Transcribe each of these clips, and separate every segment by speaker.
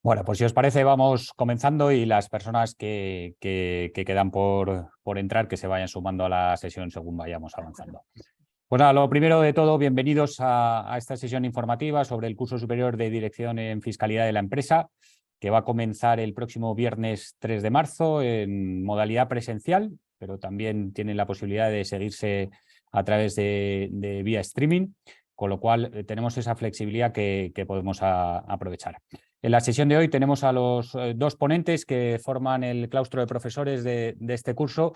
Speaker 1: Bueno, pues si os parece, vamos comenzando y las personas que quedan por entrar, que se vayan sumando a la sesión según vayamos avanzando. Pues nada, lo primero de todo, bienvenidos a esta sesión informativa sobre el curso superior de Dirección en Fiscalidad de la empresa, que va a comenzar el próximo viernes 3 de marzo en modalidad presencial, pero también tienen la posibilidad de seguirse a través de vía streaming, con lo cual tenemos esa flexibilidad que podemos aprovechar. En la sesión de hoy tenemos a los dos ponentes que forman el claustro de profesores de este curso,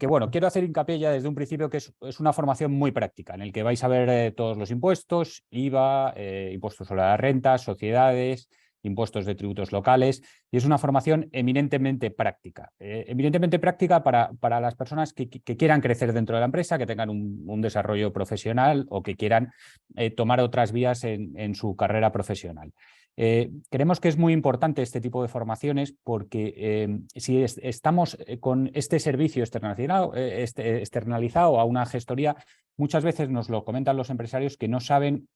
Speaker 1: bueno, quiero hacer hincapié ya desde un principio que es una formación muy práctica, en el que vais a ver todos los impuestos, IVA, impuestos sobre las rentas, sociedades, impuestos de tributos locales, y es una formación eminentemente práctica. Eminentemente práctica para las personas que quieran crecer dentro de la empresa, que tengan un desarrollo profesional o que quieran tomar otras vías en su carrera profesional. Creemos que es muy importante este tipo de formaciones porque si estamos con este servicio externalizado a una gestoría, muchas veces nos lo comentan los empresarios que no saben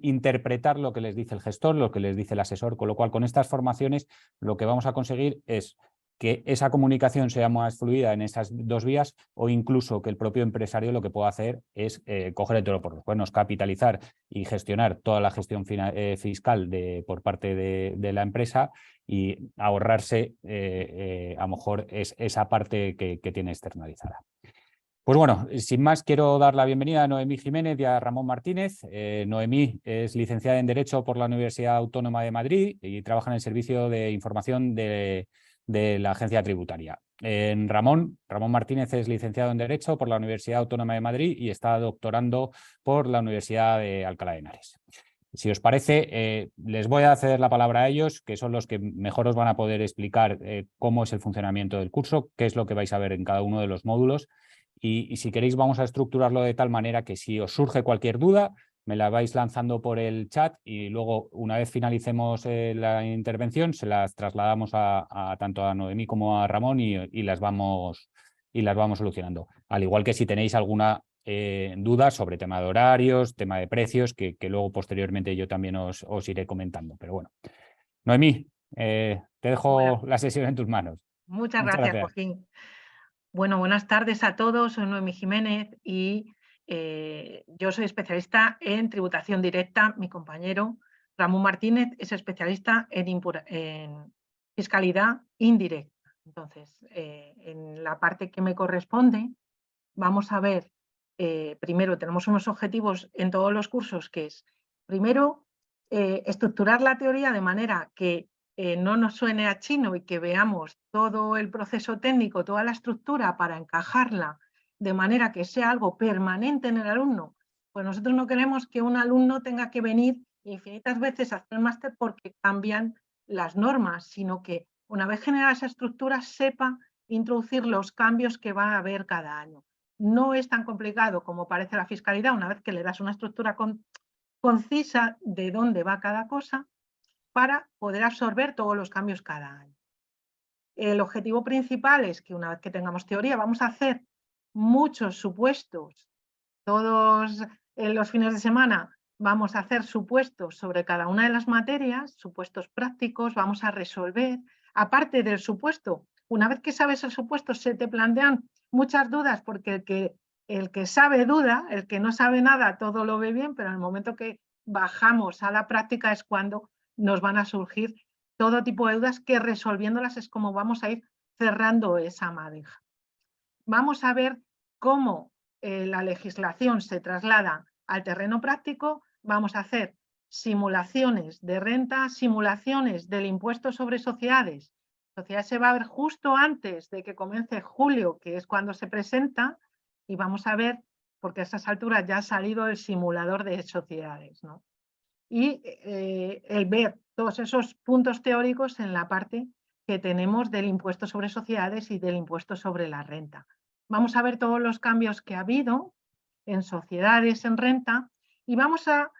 Speaker 1: interpretar lo que les dice el gestor, lo que les dice el asesor, con lo cual con estas formaciones lo que vamos a conseguir es que esa comunicación sea más fluida en esas dos vías o incluso que el propio empresario lo que pueda hacer es coger el toro por los cuernos, capitalizar y gestionar toda la gestión fiscal por parte de la empresa y ahorrarse a lo mejor esa parte que tiene externalizada. Pues bueno, sin más, quiero dar la bienvenida a Noemí Jiménez y a Ramón Martínez. Noemí es licenciada en Derecho por la Universidad Autónoma de Madrid y trabaja en el Servicio de Información de la Agencia Tributaria. Ramón Martínez es licenciado en Derecho por la Universidad Autónoma de Madrid y está doctorando por la Universidad de Alcalá de Henares. Si os parece, les voy a ceder la palabra a ellos, que son los que mejor os van a poder explicar cómo es el funcionamiento del curso, qué es lo que vais a ver en cada uno de los módulos. Y si queréis vamos a estructurarlo de tal manera que si os surge cualquier duda, me la vais lanzando por el chat y luego, una vez finalicemos la intervención, se las trasladamos tanto a Noemí como a Ramón y las vamos solucionando. Al igual que si tenéis alguna duda sobre tema de horarios, tema de precios, que luego posteriormente yo también os iré comentando. Pero bueno, Noemí, te dejo la sesión en tus manos.
Speaker 2: Muchas
Speaker 1: Muchas
Speaker 2: gracias,
Speaker 1: gracias.
Speaker 2: Joaquín. Bueno, buenas tardes a todos. Soy Noemí Jiménez y yo soy especialista en tributación directa. Mi compañero Ramón Martínez es especialista en fiscalidad indirecta. Entonces, en la parte que me corresponde, vamos a ver, primero tenemos unos objetivos en todos los cursos, que es, primero, estructurar la teoría de manera que no nos suene a chino y que veamos todo el proceso técnico, toda la estructura para encajarla de manera que sea algo permanente en el alumno. Pues nosotros no queremos que un alumno tenga que venir infinitas veces a hacer el máster porque cambian las normas, sino que una vez generada esa estructura sepa introducir los cambios que va a haber cada año. No es tan complicado como parece la fiscalidad una vez que le das una estructura concisa de dónde va cada cosa para poder absorber todos los cambios cada año. El objetivo principal es que una vez que tengamos teoría vamos a hacer muchos supuestos. Todos los fines de semana vamos a hacer supuestos sobre cada una de las materias, supuestos prácticos, vamos a resolver. Aparte del supuesto, una vez que sabes el supuesto se te plantean muchas dudas porque el que sabe duda, el que no sabe nada todo lo ve bien, pero en el momento que bajamos a la práctica es cuando nos van a surgir todo tipo de dudas que resolviéndolas es como vamos a ir cerrando esa madeja. Vamos a ver cómo la legislación se traslada al terreno práctico. Vamos a hacer simulaciones de renta, simulaciones del impuesto sobre sociedades. Sociedades se va a ver justo antes de que comience julio, que es cuando se presenta, y vamos a ver, porque a esas alturas ya ha salido el simulador de sociedades, ¿no? Y el ver todos esos puntos teóricos en la parte que tenemos del impuesto sobre sociedades y del impuesto sobre la renta. Vamos a ver todos los cambios que ha habido en sociedades, en renta, y vamos a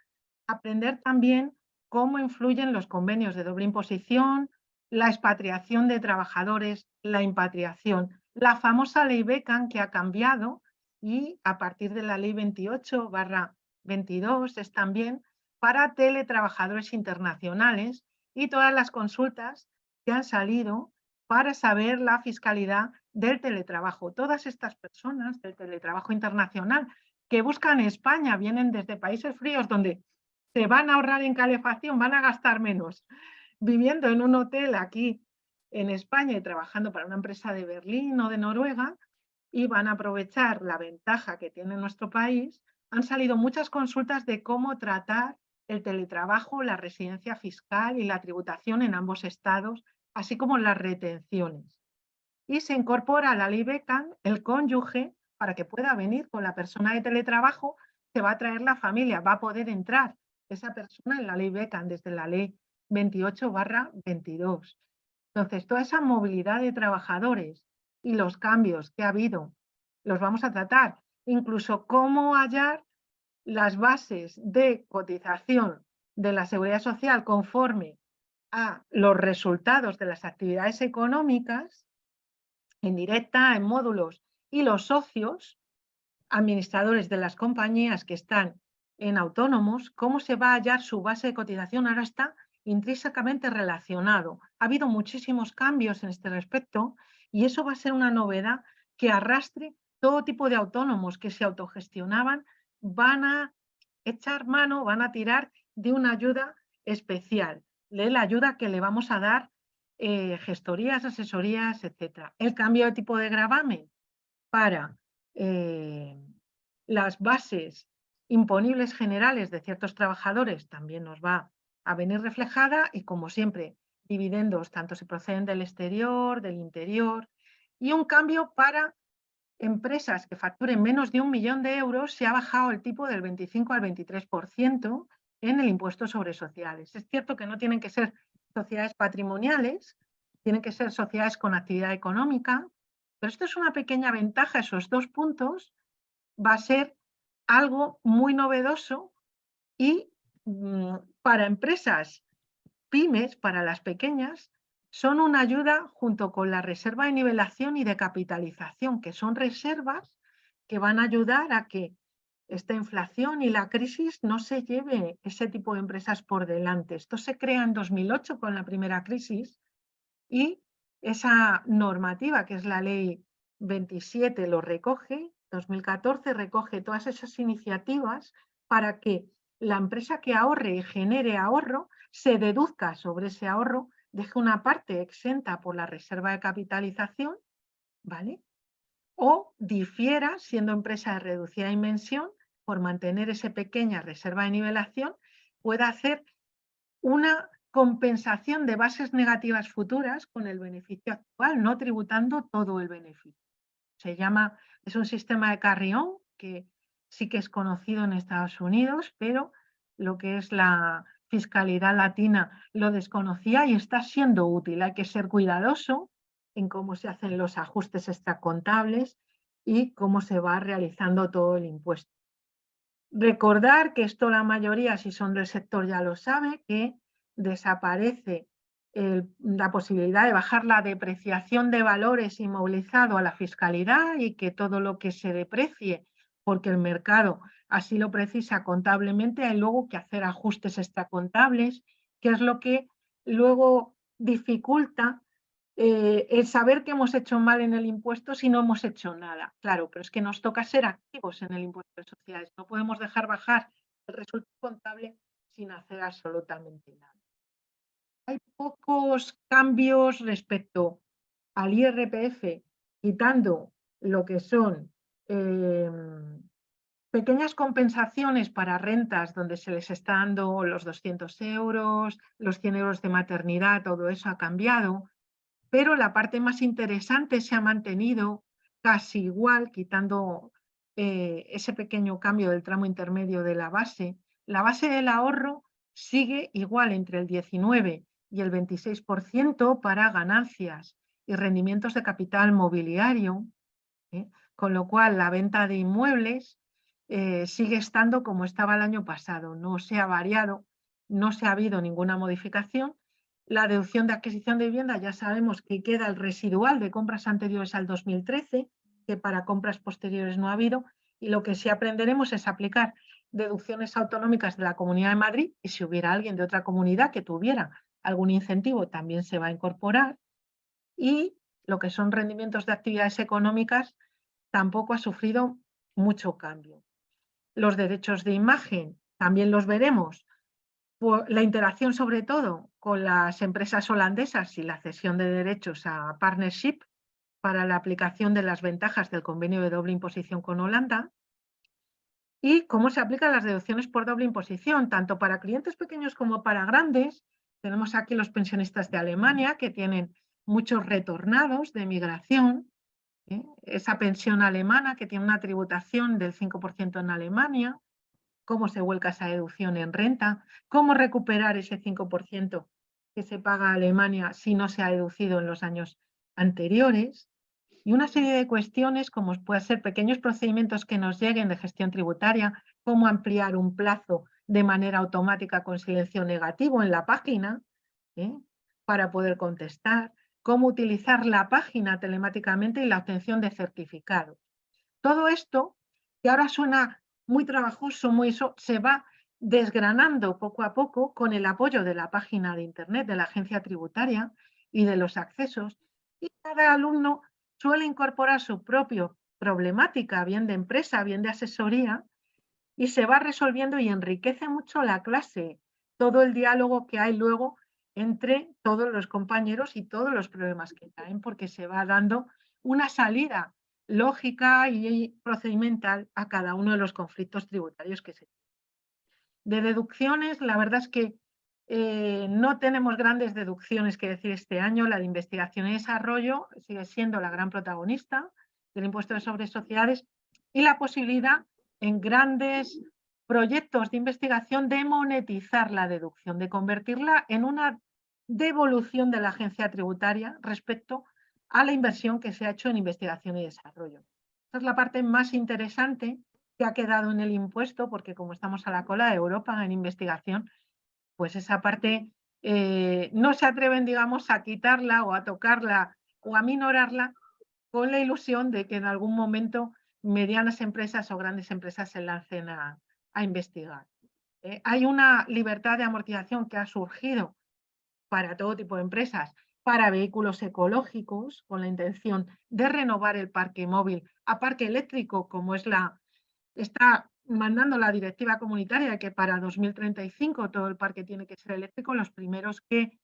Speaker 2: aprender también cómo influyen los convenios de doble imposición, la expatriación de trabajadores, la impatriación, la famosa ley Beckham que ha cambiado y a partir de la ley 28/22 es también para teletrabajadores internacionales y todas las consultas que han salido para saber la fiscalidad del teletrabajo. Todas estas personas del teletrabajo internacional que buscan España, vienen desde países fríos donde se van a ahorrar en calefacción, van a gastar menos, viviendo en un hotel aquí en España y trabajando para una empresa de Berlín o de Noruega, y van a aprovechar la ventaja que tiene nuestro país. Han salido muchas consultas de cómo tratar el teletrabajo, la residencia fiscal y la tributación en ambos estados, así como las retenciones. Y se incorpora a la ley Beckham el cónyuge para que pueda venir con la persona de teletrabajo, se va a traer la familia, va a poder entrar esa persona en la ley Beckham desde la ley 28/22. Entonces, toda esa movilidad de trabajadores y los cambios que ha habido, los vamos a tratar. Incluso cómo hallar las bases de cotización de la Seguridad Social conforme a los resultados de las actividades económicas, en directa, en módulos, y los socios, administradores de las compañías que están en autónomos, cómo se va a hallar su base de cotización. Ahora está intrínsecamente relacionado. Ha habido muchísimos cambios en este respecto y eso va a ser una novedad que arrastre todo tipo de autónomos que se autogestionaban, van a echar mano, van a tirar de una ayuda especial, de la ayuda que le vamos a dar, gestorías, asesorías, etc. El cambio de tipo de gravamen para las bases imponibles generales de ciertos trabajadores también nos va a venir reflejada, y como siempre, dividendos tanto si proceden del exterior, del interior, y un cambio para empresas que facturen menos de 1 millón de euros. Se ha bajado el tipo del 25 al 23% en el impuesto sobre sociales. Es cierto que no tienen que ser sociedades patrimoniales, tienen que ser sociedades con actividad económica, pero esto es una pequeña ventaja. Esos 2 puntos va a ser algo muy novedoso y para empresas pymes, para las pequeñas, son una ayuda junto con la reserva de nivelación y de capitalización, que son reservas que van a ayudar a que esta inflación y la crisis no se lleve ese tipo de empresas por delante. Esto se crea en 2008 con la primera crisis, y esa normativa, que es la ley 27, lo recoge. 2014 recoge todas esas iniciativas para que la empresa que ahorre y genere ahorro se deduzca sobre ese ahorro, deje una parte exenta por la reserva de capitalización, ¿vale? O difiera, siendo empresa de reducida dimensión, por mantener esa pequeña reserva de nivelación, pueda hacer una compensación de bases negativas futuras con el beneficio actual, no tributando todo el beneficio. Es un sistema de carry-on que sí que es conocido en Estados Unidos, pero lo que es la fiscalidad latina lo desconocía y está siendo útil. Hay que ser cuidadoso en cómo se hacen los ajustes extracontables y cómo se va realizando todo el impuesto. Recordar que esto la mayoría, si son del sector, ya lo sabe, que desaparece la posibilidad de bajar la depreciación de valores inmovilizado a la fiscalidad, y que todo lo que se deprecie, porque el mercado así lo precisa contablemente, hay luego que hacer ajustes extracontables, que es lo que luego dificulta el saber que hemos hecho mal en el impuesto si no hemos hecho nada. Claro, pero es que nos toca ser activos en el impuesto de sociedades. No podemos dejar bajar el resultado contable sin hacer absolutamente nada. Hay pocos cambios respecto al IRPF, quitando lo que son pequeñas compensaciones para rentas donde se les está dando los 200 euros, los 100 euros de maternidad. Todo eso ha cambiado. Pero la parte más interesante se ha mantenido casi igual, quitando ese pequeño cambio del tramo intermedio de la base. La base del ahorro sigue igual entre el 19 y el 26% para ganancias y rendimientos de capital mobiliario, con lo cual la venta de inmuebles sigue estando como estaba el año pasado. No se ha variado, no se ha habido ninguna modificación. La deducción de adquisición de vivienda ya sabemos que queda el residual de compras anteriores al 2013, que para compras posteriores no ha habido, y lo que sí aprenderemos es aplicar deducciones autonómicas de la Comunidad de Madrid y si hubiera alguien de otra comunidad que tuviera algún incentivo también se va a incorporar. Y lo que son rendimientos de actividades económicas tampoco ha sufrido mucho cambio. Los derechos de imagen también los veremos. Por la interacción sobre todo con las empresas holandesas y la cesión de derechos a partnership para la aplicación de las ventajas del convenio de doble imposición con Holanda y cómo se aplican las deducciones por doble imposición, tanto para clientes pequeños como para grandes. Tenemos aquí los pensionistas de Alemania que tienen muchos retornados de migración, esa pensión alemana que tiene una tributación del 5% en Alemania, cómo se vuelca esa deducción en renta, cómo recuperar ese 5% que se paga a Alemania si no se ha deducido en los años anteriores, y una serie de cuestiones como pueden ser pequeños procedimientos que nos lleguen de gestión tributaria, cómo ampliar un plazo de manera automática con silencio negativo en la página para poder contestar, cómo utilizar la página telemáticamente y la obtención de certificados. Todo esto, que ahora suena muy trabajoso, se va desgranando poco a poco con el apoyo de la página de Internet de la agencia tributaria y de los accesos. Y cada alumno suele incorporar su propia problemática, bien de empresa, bien de asesoría, y se va resolviendo y enriquece mucho la clase, todo el diálogo que hay luego entre todos los compañeros y todos los problemas que caen, porque se va dando una salida lógica y procedimental a cada uno de los conflictos tributarios que se tienen. De deducciones, la verdad es que no tenemos grandes deducciones que decir este año. La de investigación y desarrollo sigue siendo la gran protagonista del impuesto sobre sociedades y la posibilidad en grandes proyectos de investigación de monetizar la deducción, de convertirla en una devolución de la agencia tributaria respecto a la inversión que se ha hecho en investigación y desarrollo. Esta es la parte más interesante que ha quedado en el impuesto, porque como estamos a la cola de Europa en investigación, pues esa parte no se atreven, digamos, a quitarla o a tocarla o a minorarla con la ilusión de que en algún momento medianas empresas o grandes empresas se lancen a investigar. Hay una libertad de amortización que ha surgido para todo tipo de empresas, para vehículos ecológicos, con la intención de renovar el parque móvil a parque eléctrico, como está mandando la directiva comunitaria de que para 2035 todo el parque tiene que ser eléctrico. Los primeros que,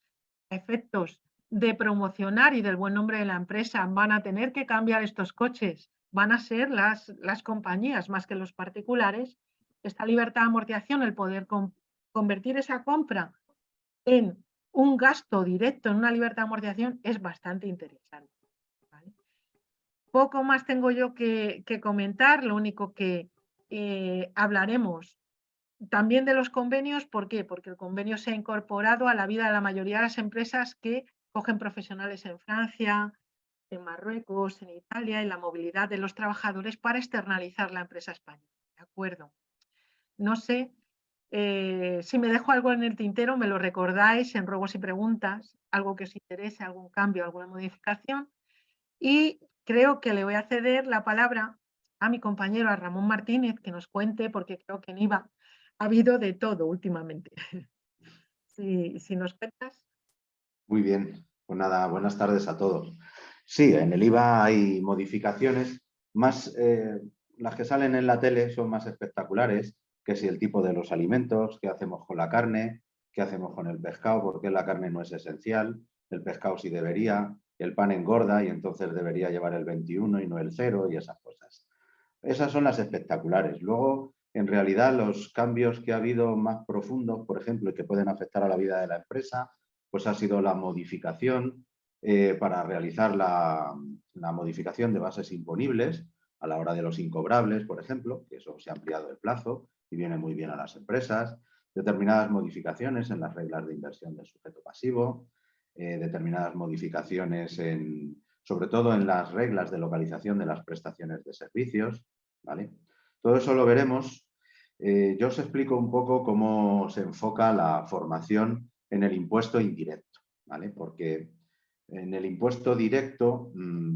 Speaker 2: a efectos de promocionar y del buen nombre de la empresa, van a tener que cambiar estos coches, van a ser las compañías más que los particulares. Esta libertad de amortización, el poder convertir esa compra en un gasto directo, en una libertad de amortización, es bastante interesante. ¿Vale? Poco más tengo yo que comentar, lo único que hablaremos también de los convenios. ¿Por qué? Porque el convenio se ha incorporado a la vida de la mayoría de las empresas que cogen profesionales en Francia, en Marruecos, en Italia, en la movilidad de los trabajadores para externalizar la empresa española. ¿De acuerdo? No sé si me dejo algo en el tintero, me lo recordáis en ruegos y preguntas, algo que os interese, algún cambio, alguna modificación. Y creo que le voy a ceder la palabra a mi compañero, a Ramón Martínez, que nos cuente, porque creo que en IVA ha habido de todo últimamente. Si nos cuentas.
Speaker 3: Muy bien, pues nada, buenas tardes a todos. Sí, en el IVA hay modificaciones, más las que salen en la tele son más espectaculares, que si el tipo de los alimentos, qué hacemos con la carne, qué hacemos con el pescado, porque la carne no es esencial, el pescado sí debería, el pan engorda y entonces debería llevar el 21 y no el 0 y esas cosas. Esas son las espectaculares. Luego, en realidad, los cambios que ha habido más profundos, por ejemplo, y que pueden afectar a la vida de la empresa, pues ha sido la modificación para realizar la modificación de bases imponibles a la hora de los incobrables, por ejemplo, que eso se ha ampliado el plazo y viene muy bien a las empresas, determinadas modificaciones en las reglas de inversión del sujeto pasivo, determinadas modificaciones sobre todo en las reglas de localización de las prestaciones de servicios, ¿vale? Todo eso lo veremos. Yo os explico un poco cómo se enfoca la formación en el impuesto indirecto, ¿vale? Porque en el impuesto directo,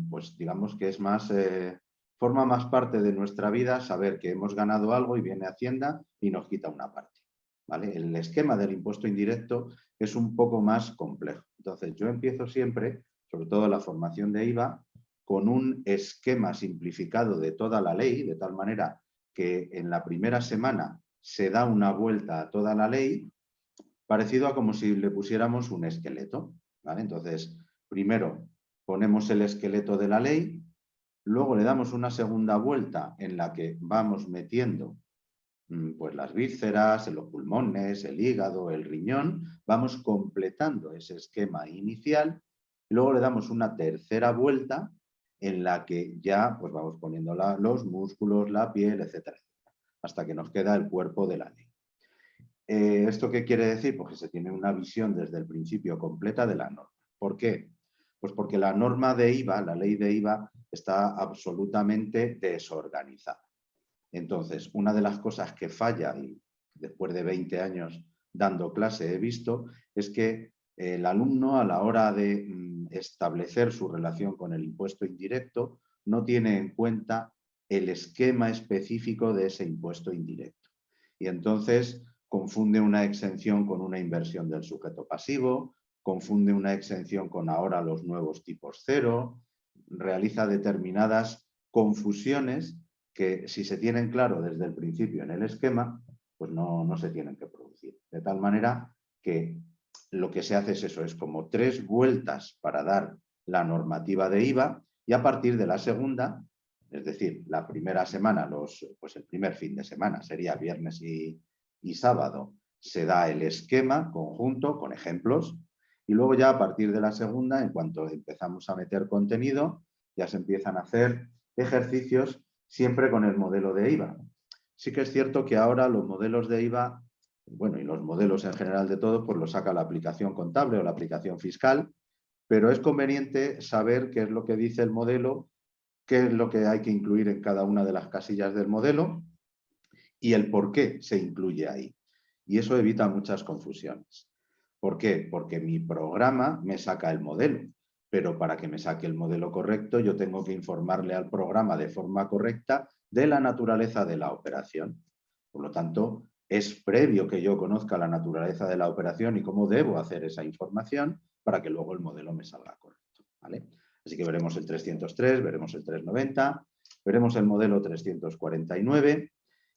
Speaker 3: pues digamos que es más forma más parte de nuestra vida saber que hemos ganado algo y viene Hacienda y nos quita una parte, ¿vale? El esquema del impuesto indirecto es un poco más complejo. Entonces, yo empiezo siempre, sobre todo en la formación de IVA, con un esquema simplificado de toda la ley, de tal manera que en la primera semana se da una vuelta a toda la ley, parecido a como si le pusiéramos un esqueleto, ¿vale? Entonces, primero ponemos el esqueleto de la ley, luego le damos una segunda vuelta en la que vamos metiendo pues las vísceras, los pulmones, el hígado, el riñón, vamos completando ese esquema inicial y luego le damos una tercera vuelta en la que ya pues vamos poniendo los músculos, la piel, etcétera, hasta que nos queda el cuerpo de la ley. ¿Esto qué quiere decir? Pues que se tiene una visión desde el principio completa de la norma. ¿Por qué? Pues porque la norma de IVA, la ley de IVA, está absolutamente desorganizada. Entonces, una de las cosas que falla, y después de 20 años dando clase he visto, es que el alumno a la hora de establecer su relación con el impuesto indirecto no tiene en cuenta el esquema específico de ese impuesto indirecto. Y entonces confunde una exención con una inversión del sujeto pasivo, confunde una exención con ahora los nuevos tipos cero, realiza determinadas confusiones que si se tienen claro desde el principio en el esquema, pues no se tienen que producir. De tal manera que lo que se hace es eso, es como 3 vueltas para dar la normativa de IVA y a partir de la segunda, es decir, la primera semana, pues el primer fin de semana sería viernes y sábado, se da el esquema conjunto con ejemplos y luego ya a partir de la segunda, en cuanto empezamos a meter contenido, ya se empiezan a hacer ejercicios siempre con el modelo de IVA. Sí que es cierto que ahora los modelos de IVA, bueno, y los modelos en general de todo, pues los saca la aplicación contable o la aplicación fiscal, pero es conveniente saber qué es lo que dice el modelo, qué es lo que hay que incluir en cada una de las casillas del modelo y el por qué se incluye ahí. Y eso evita muchas confusiones. ¿Por qué? Porque mi programa me saca el modelo, pero para que me saque el modelo correcto yo tengo que informarle al programa de forma correcta de la naturaleza de la operación. Por lo tanto, es previo que yo conozca la naturaleza de la operación y cómo debo hacer esa información para que luego el modelo me salga correcto, ¿vale? Así que veremos el 303, veremos el 390, veremos el modelo 349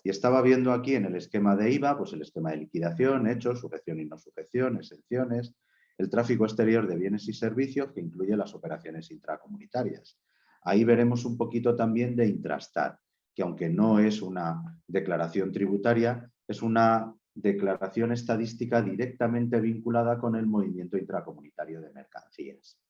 Speaker 3: y estaba viendo aquí en el esquema de IVA, pues el esquema de liquidación, hechos, sujeción y no sujeción, exenciones, el tráfico exterior de bienes y servicios que incluye las operaciones intracomunitarias. Ahí veremos un poquito también de Intrastat, que aunque no es una declaración tributaria, es una declaración estadística directamente vinculada con el movimiento intracomunitario de mercancías.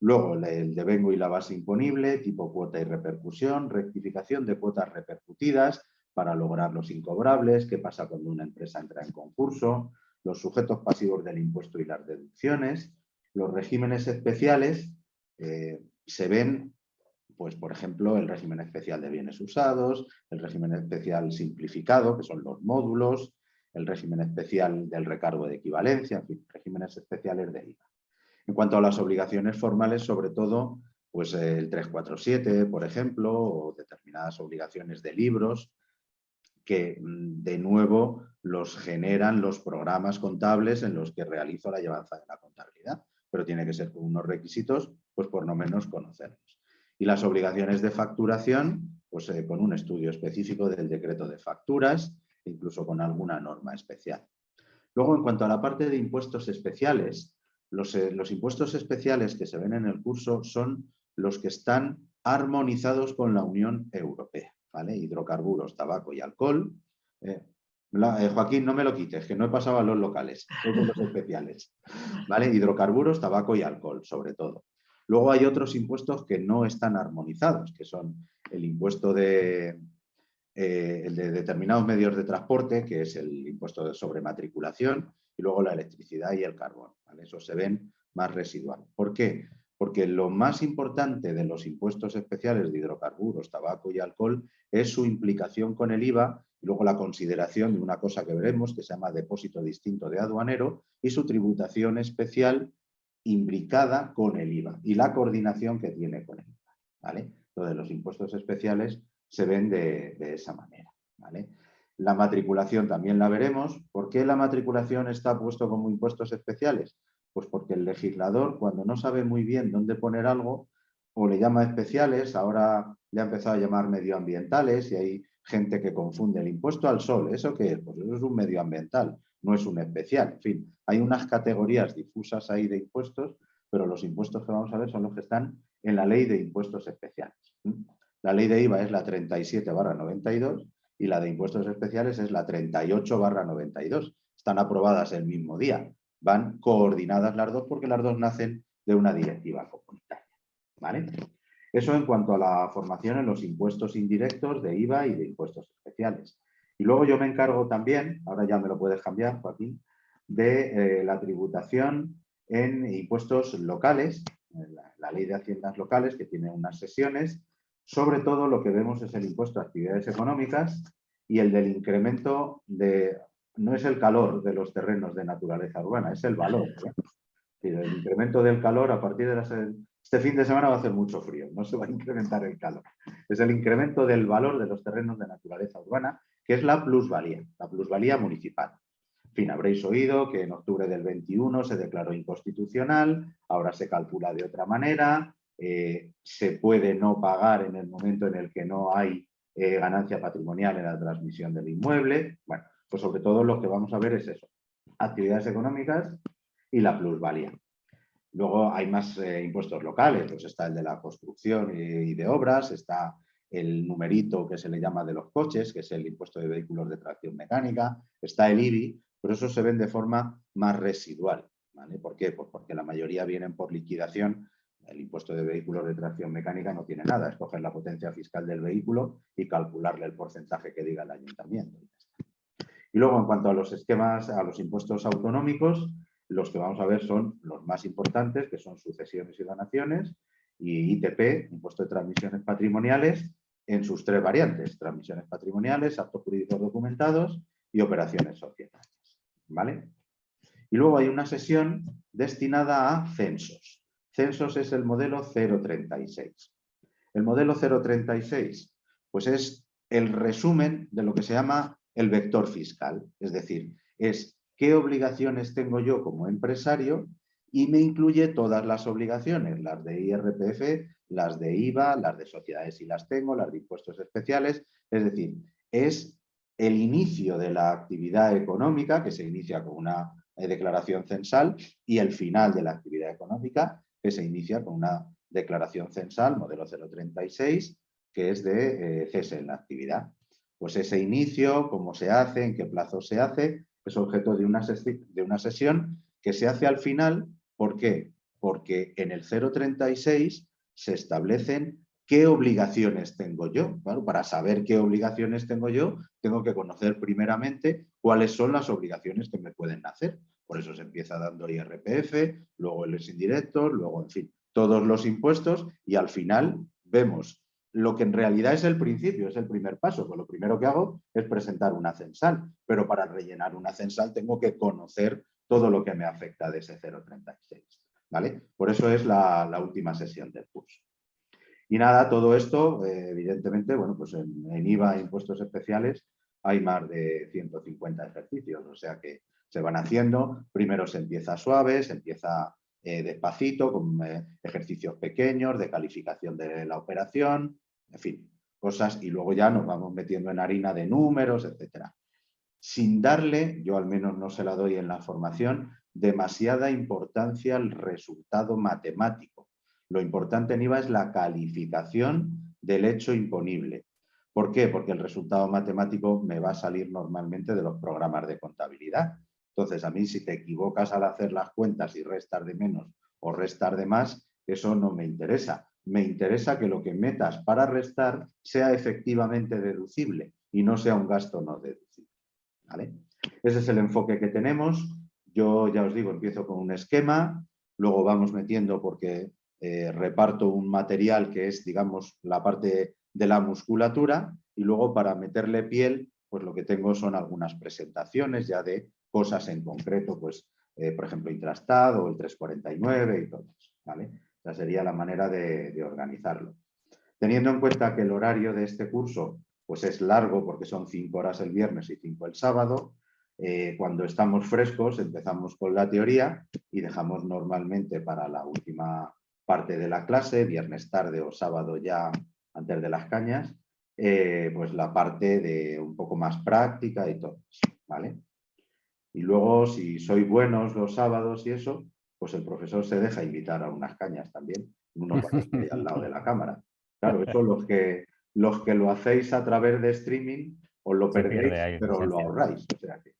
Speaker 3: Luego el devengo y la base imponible, tipo cuota y repercusión, rectificación de cuotas repercutidas para lograr los incobrables, qué pasa cuando una empresa entra en concurso, los sujetos pasivos del impuesto y las deducciones, los regímenes especiales se ven, pues por ejemplo, el régimen especial de bienes usados, el régimen especial simplificado, que son los módulos, el régimen especial del recargo de equivalencia, en fin, regímenes especiales de IVA. En cuanto a las obligaciones formales, sobre todo, pues el 347, por ejemplo, o determinadas obligaciones de libros, que de nuevo los generan los programas contables en los que realizo la llevanza de la contabilidad, pero tiene que ser con unos requisitos, pues por lo menos conocerlos. Y las obligaciones de facturación, pues con un estudio específico del decreto de facturas, incluso con alguna norma especial. Luego, en cuanto a la parte de impuestos especiales, los impuestos especiales que se ven en el curso son los que están armonizados con la Unión Europea, ¿vale? Hidrocarburos, tabaco y alcohol. Joaquín, no me lo quites, que no he pasado a los locales, es de los especiales, ¿vale? Hidrocarburos, tabaco y alcohol, sobre todo. Luego hay otros impuestos que no están armonizados, que son el impuesto el de determinados medios de transporte, que es el impuesto de sobrematriculación, y luego la electricidad y el carbón, ¿vale? Eso se ven más residual. ¿Por qué? Porque lo más importante de los impuestos especiales de hidrocarburos, tabaco y alcohol es su implicación con el IVA y luego la consideración de una cosa que veremos que se llama depósito distinto de aduanero y su tributación especial imbricada con el IVA y la coordinación que tiene con el IVA, ¿vale? Entonces, los impuestos especiales se ven de esa manera, ¿vale? La matriculación también la veremos. ¿Por qué la matriculación está puesto como impuestos especiales? Pues porque el legislador, cuando no sabe muy bien dónde poner algo, o le llama especiales, ahora le ha empezado a llamar medioambientales y hay gente que confunde el impuesto al sol. ¿Eso qué es? Pues eso es un medioambiental, no es un especial. En fin, hay unas categorías difusas ahí de impuestos, pero los impuestos que vamos a ver son los que están en la ley de impuestos especiales. La ley de IVA es la 37/92 y la de impuestos especiales es la 38/92. Están aprobadas el mismo día. Van coordinadas las dos porque las dos nacen de una directiva comunitaria, ¿vale? Eso en cuanto a la formación en los impuestos indirectos de IVA y de impuestos especiales. Y luego yo me encargo también, ahora ya me lo puedes cambiar, Joaquín, de la tributación en impuestos locales, la ley de haciendas locales, que tiene unas sesiones. Sobre todo lo que vemos es el impuesto a actividades económicas y el del incremento de, no es el calor de los terrenos de naturaleza urbana, es el valor, ¿eh? El incremento del calor a partir de este fin de semana va a hacer mucho frío, no se va a incrementar el calor. Es el incremento del valor de los terrenos de naturaleza urbana, que es la plusvalía municipal. En fin, habréis oído que en octubre del 21 se declaró inconstitucional, ahora se calcula de otra manera, se puede no pagar en el momento en el que no hay ganancia patrimonial en la transmisión del inmueble. Bueno, pues sobre todo lo que vamos a ver es eso, actividades económicas y la plusvalía. Luego hay más impuestos locales, pues está el de la construcción y de obras, está el numerito que se le llama de los coches, que es el impuesto de vehículos de tracción mecánica, está el IBI, pero eso se ven de forma más residual, ¿vale? ¿Por qué? Pues porque la mayoría vienen por liquidación. El impuesto de vehículos de tracción mecánica no tiene nada, es coger la potencia fiscal del vehículo y calcularle el porcentaje que diga el ayuntamiento. Y luego, en cuanto a los esquemas, a los impuestos autonómicos, los que vamos a ver son los más importantes, que son sucesiones y donaciones, y ITP, impuesto de transmisiones patrimoniales, en sus tres variantes: transmisiones patrimoniales, actos jurídicos documentados y operaciones societarias, ¿vale? Y luego hay una sesión destinada a censos. Censos es el modelo 036. El modelo 036, pues es el resumen de lo que se llama el vector fiscal, es decir, es qué obligaciones tengo yo como empresario y me incluye todas las obligaciones, las de IRPF, las de IVA, las de sociedades si las tengo, las de impuestos especiales, es decir, es el inicio de la actividad económica que se inicia con una declaración censal y el final de la actividad económica que se inicia con una declaración censal, modelo 036, que es de cese en la actividad. Pues ese inicio, cómo se hace, en qué plazo se hace, es objeto de una sesión que se hace al final. ¿Por qué? Porque en el 036 se establecen qué obligaciones tengo yo. Bueno, para saber qué obligaciones tengo yo, tengo que conocer primeramente cuáles son las obligaciones que me pueden nacer. Por eso se empieza dando IRPF, luego los indirectos, luego, en fin, todos los impuestos, y al final vemos lo que en realidad es el principio, es el primer paso. Pues lo primero que hago es presentar una censal, pero para rellenar una censal tengo que conocer todo lo que me afecta de ese 036, ¿vale? Por eso es la última sesión del curso. Y nada, todo esto, evidentemente, bueno, pues en IVA e impuestos especiales hay más de 150 ejercicios, o sea que se van haciendo. Primero se empieza suave, se empieza despacito, con ejercicios pequeños de calificación de la operación, en fin, cosas, y luego ya nos vamos metiendo en harina de números, etcétera. Sin darle, yo al menos no se la doy en la formación, demasiada importancia al resultado matemático. Lo importante en IVA es la calificación del hecho imponible. ¿Por qué? Porque el resultado matemático me va a salir normalmente de los programas de contabilidad. Entonces, a mí, si te equivocas al hacer las cuentas y restar de menos o restar de más, eso no me interesa. Me interesa que lo que metas para restar sea efectivamente deducible y no sea un gasto no deducible, ¿vale? Ese es el enfoque que tenemos. Yo ya os digo, empiezo con un esquema, luego vamos metiendo porque reparto un material que es, digamos, la parte de la musculatura, y luego para meterle piel, pues lo que tengo son algunas presentaciones ya de cosas en concreto, pues por ejemplo Intrastat o el 349 y todo eso, ¿vale? Esa sería la manera de organizarlo. Teniendo en cuenta que el horario de este curso pues es largo porque son 5 horas el viernes y 5 el sábado, cuando estamos frescos empezamos con la teoría y dejamos normalmente para la última parte de la clase, viernes tarde o sábado ya antes de las cañas, pues la parte de un poco más práctica y todo, ¿vale? Y luego, si sois buenos los sábados y eso, pues el profesor se deja invitar a unas cañas también, unos bares que hay al lado de la cámara. Claro, eso los que lo hacéis a través de streaming os lo
Speaker 1: Se pierde
Speaker 3: perdéis,
Speaker 1: ahí la
Speaker 3: pero lo
Speaker 1: esencia.
Speaker 3: ahorráis. O sea que...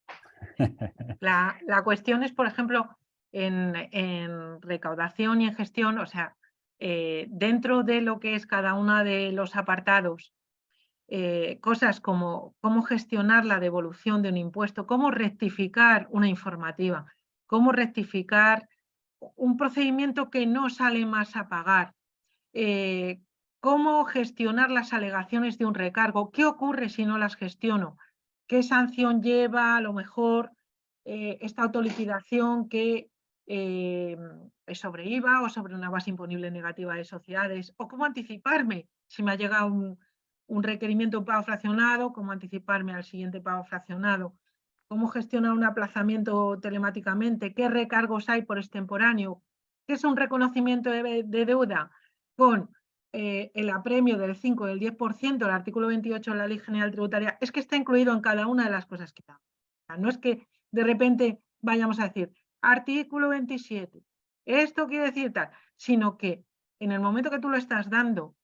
Speaker 2: La cuestión es, por ejemplo, en recaudación y en gestión, o sea, dentro de lo que es cada uno de los apartados, cosas como cómo gestionar la devolución de un impuesto, cómo rectificar una informativa, cómo rectificar un procedimiento que no sale más a pagar, cómo gestionar las alegaciones de un recargo, qué ocurre si no las gestiono, qué sanción lleva a lo mejor esta autoliquidación que es sobre IVA o sobre una base imponible negativa de sociedades, o cómo anticiparme si me ha llegado un requerimiento de pago fraccionado, cómo anticiparme al siguiente pago fraccionado, cómo gestionar un aplazamiento telemáticamente, qué recargos hay por extemporáneo, qué es un reconocimiento de deuda con el apremio del 5 y del 10%, el artículo 28 de la Ley General Tributaria, es que está incluido en cada una de las cosas que damos. O sea, no es que de repente vayamos a decir, artículo 27, esto quiere decir tal, sino que en el momento que tú lo estás dando,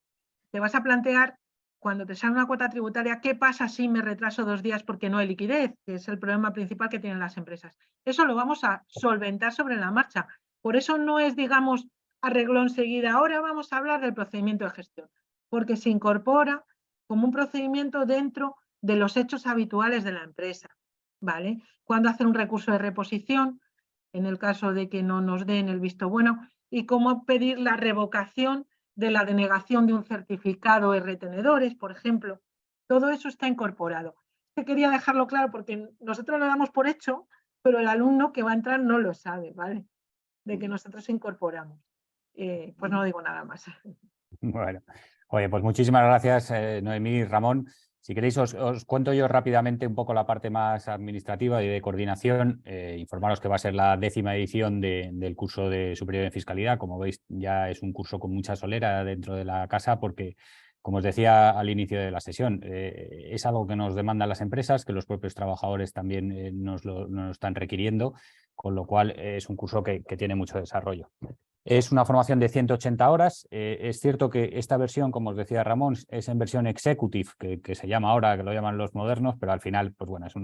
Speaker 2: te vas a plantear, cuando te sale una cuota tributaria, ¿qué pasa si me retraso 2 días porque no hay liquidez? Que es el problema principal que tienen las empresas. Eso lo vamos a solventar sobre la marcha. Por eso no es, digamos, arregló enseguida. Ahora vamos a hablar del procedimiento de gestión, porque se incorpora como un procedimiento dentro de los hechos habituales de la empresa, ¿vale? Cuando hacer un recurso de reposición, en el caso de que no nos den el visto bueno, y cómo pedir la revocación de la denegación de un certificado de retenedores, por ejemplo. Todo eso está incorporado. Quería dejarlo claro porque nosotros lo damos por hecho, pero el alumno que va a entrar no lo sabe, ¿vale? De que nosotros incorporamos. Pues no digo nada más.
Speaker 1: Bueno, oye, pues muchísimas gracias, Noemí y Ramón. Si queréis, os cuento yo rápidamente un poco la parte más administrativa y de coordinación. Informaros que va a ser la 10ª edición del curso de superior en fiscalidad. Como veis, ya es un curso con mucha solera dentro de la casa porque, como os decía al inicio de la sesión, es algo que nos demandan las empresas, que los propios trabajadores también nos lo están requiriendo, con lo cual es un curso que tiene mucho desarrollo. Es una formación de 180 horas. Es cierto que esta versión, como os decía Ramón, es en versión executive, que se llama ahora, que lo llaman los modernos, pero al final, pues bueno, es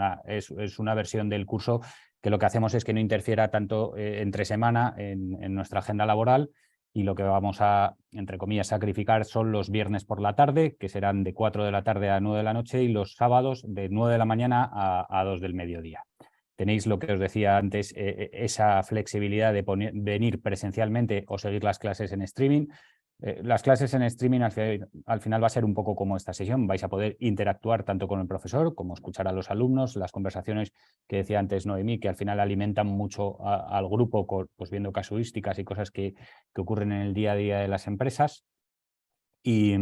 Speaker 1: una versión del curso que lo que hacemos es que no interfiera tanto entre semana en nuestra agenda laboral, y lo que vamos a, entre comillas, sacrificar son los viernes por la tarde, que serán de 4 de la tarde a 9 de la noche, y los sábados de 9 de la mañana a 2 del mediodía. Tenéis lo que os decía antes, esa flexibilidad de venir presencialmente o seguir las clases en streaming. Las clases en streaming al final va a ser un poco como esta sesión. Vais a poder interactuar tanto con el profesor como escuchar a los alumnos, las conversaciones que decía antes Noemí, que al final alimentan mucho al grupo, pues viendo casuísticas y cosas que ocurren en el día a día de las empresas. Y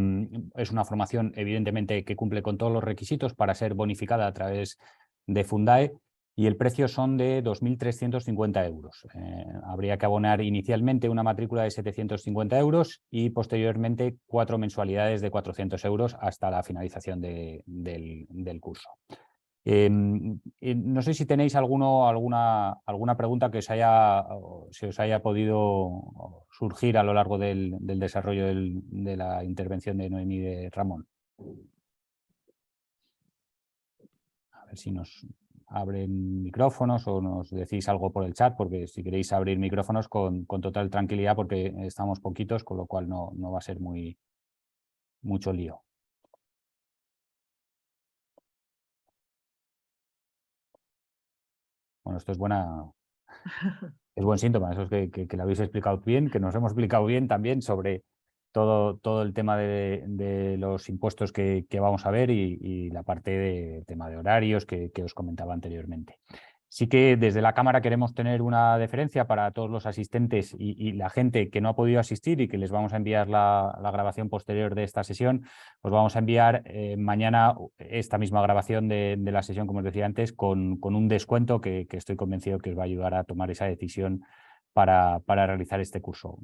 Speaker 1: es una formación, evidentemente, que cumple con todos los requisitos para ser bonificada a través de Fundae, y el precio son de 2.350 euros. Habría que abonar inicialmente una matrícula de 750 euros y posteriormente 4 mensualidades de 400 euros hasta la finalización del curso. No sé si tenéis alguna pregunta que se os haya podido surgir a lo largo del desarrollo de la intervención de Noemí y de Ramón. A ver si nos abren micrófonos o nos decís algo por el chat, porque si queréis abrir micrófonos con total tranquilidad, porque estamos poquitos, con lo cual no va a ser mucho lío. Bueno, esto es buen síntoma, eso es que lo habéis explicado bien, que nos hemos explicado bien también sobre todo el tema de los impuestos que vamos a ver y la parte del tema de horarios que os comentaba anteriormente. Sí que desde la Cámara queremos tener una deferencia para todos los asistentes y la gente que no ha podido asistir y que les vamos a enviar la grabación posterior de esta sesión. Os vamos a enviar mañana esta misma grabación de la sesión, como os decía antes, con un descuento que estoy convencido que os va a ayudar a tomar esa decisión para realizar este curso.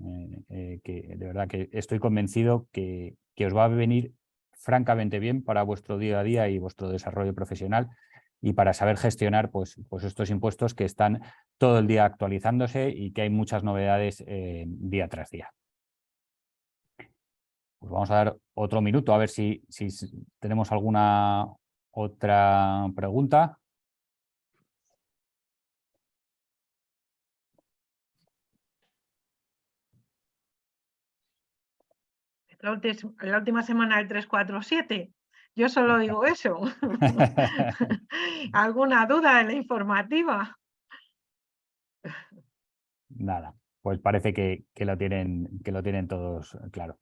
Speaker 1: Que de verdad que estoy convencido que os va a venir francamente bien para vuestro día a día y vuestro desarrollo profesional, y para saber gestionar pues estos impuestos que están todo el día actualizándose y que hay muchas novedades día tras día. Pues vamos a dar otro minuto a ver si tenemos alguna otra pregunta.
Speaker 2: La última semana del 347. Yo solo digo eso. ¿Alguna duda en la informativa?
Speaker 1: Nada, pues parece que lo tienen todos claro.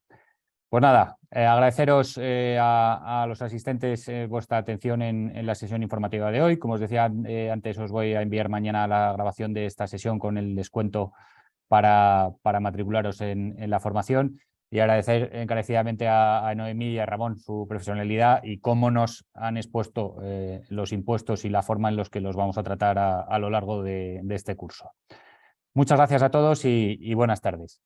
Speaker 1: Pues nada, agradeceros a los asistentes vuestra atención en la sesión informativa de hoy. Como os decía antes, os voy a enviar mañana la grabación de esta sesión con el descuento para matricularos en la formación, y agradecer encarecidamente a Noemí y a Ramón su profesionalidad y cómo nos han expuesto los impuestos y la forma en los que los vamos a tratar a lo largo de este curso. Muchas gracias a todos y buenas tardes.